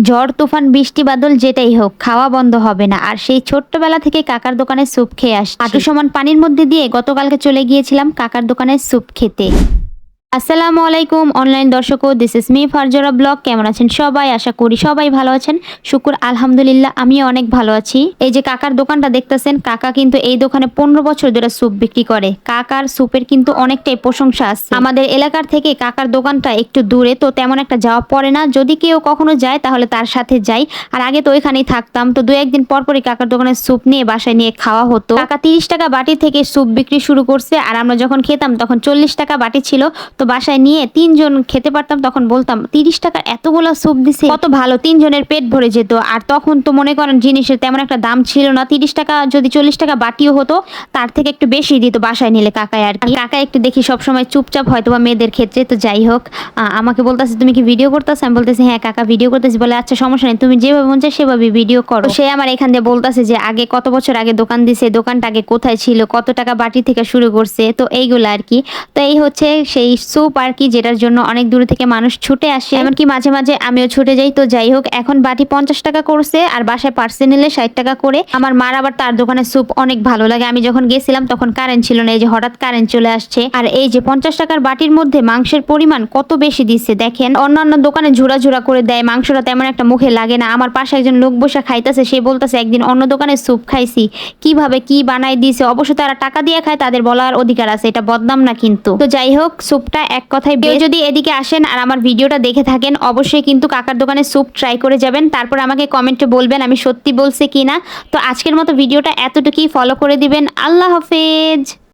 ঝড় তুফান বৃষ্টি বাদল যেটাই হোক খাওয়া বন্ধ হবে না। আর সেই ছোট্টবেলা থেকে কাকার দোকানে স্যুপ খেয়ে আসছি। হাঁটু সমান পানির মধ্যে দিয়ে গতকালকে চলে গিয়েছিলাম কাকার দোকানে স্যুপ খেতে। আসসালামু আলাইকুম অনলাইন দর্শক, দিস ইজ মি ফারজারা ব্লগ। কেমন আছেন সবাই? আশা করি সবাই ভালো আছেন। শুকুর আলহামদুলিল্লাহ, আমিও অনেক ভালো আছি। এই যে কাকার দোকানটা দেখতেছেন, কাকা কিন্তু এই দোকানে 15 বছর ধরে স্যুপ বিক্রি করে। কাকার স্যুপের কিন্তু অনেকটাই প্রশংসা আছে। আমাদের এলাকার থেকে কাকার দোকানটা একটু দূরে, তো তেমন একটা যাওয়া পড়ে না। যদি কেউ কখনো যায় তাহলে তার সাথে যাই। আর আগে তো ওইখানেই থাকতাম, তো দু একদিন পর পরই কাকার দোকানে স্যুপ নিয়ে বাসায় নিয়ে খাওয়া হতো। কাকা 30 টাকা বাটি থেকে স্যুপ বিক্রি শুরু করছে, আর আমরা যখন খেতাম তখন 40 টাকা বাটি ছিল। তো বাসায় নিয়ে 3 জন খেতে পারতাম, তখন বলতাম 30 টাকা এতগুলো স্যুপ দিছে, কত ভালো, 3 জনের পেট ভরে যেত। আর তখন তো মনে করেন জিনিসের তেমন একটা দাম ছিল না। 30 টাকা যদি 40 টাকা বাটিও হতো, তার থেকে একটু বেশি দিত বাসায় নিলে কাকায় আর কি। কাকা একটু দেখি সবসময় চুপচাপ, হয়তো বা মেয়েদের ক্ষেত্রে। তো যাই হোক, আমাকে বলতেছে তুমি কি ভিডিও করতেছো? আমি বলতেছি হ্যাঁ কাকা ভিডিও করতেছি। বলে আচ্ছা সমস্যা নেই, তুমি যেভাবে মন চায় সেভাবে ভিডিও করো। সে আমার এখান দিয়ে বলতেছে যে আগে কত বছর আগে দোকান দিছে, দোকানটা আগে কোথায় ছিল, কত টাকা বাটি থেকে শুরু করছে, তো এইগুলো আর কি। তো এই হচ্ছে সেই স্যুপ আর কি, যেটার জন্য অনেক দূর থেকে মানুষ ছুটে আসে, এমনকি মাঝে মাঝে আমিও ছুটে যাই। তো যাই হোক, এখন বাটি 50 টাকা করছে, আর বাসায় পার্সেল নিলে 60 টাকা করে। আমার মার আবার তার দোকানে স্যুপ অনেক ভালো লাগে। আমি যখন গেছিলাম তখন কারেন্ট ছিল না, এই যে হঠাৎ কারেন্ট চলে আসছে। আর এই যে 50 টাকার বাটির মধ্যে মাংসের পরিমাণ কত বেশি দিচ্ছে দেখেন। অন্যান্য দোকানে ঝুরা ঝুরা করে দেয়, মাংসটা তেমন একটা মুখে লাগে না। আমার পাশে একজন লোক বসে খাইতেছে, সে বলতেছে একদিন অন্য দোকানে স্যুপ খাইছি, কিভাবে কি বানাই দিয়েছে। অবশ্য তারা টাকা দিয়ে খায়, তাদের বলার অধিকার আছে, এটা বদনাম না কিন্তু। তো যাই হোক, স্যুপটা এক কথায় যদি এদিকে আসেন আর আমার ভিডিওটা দেখে থাকেন, অবশ্যই কিন্তু কাকার দোকানে স্যুপ ট্রাই করে যাবেন। তারপর আমাকে কমেন্টে বলবেন আমি সত্যি বলছি কিনা। তো আজকের মতো ভিডিওটা এতটুকুই, ফলো করে দিবেন। আল্লাহ হাফেজ।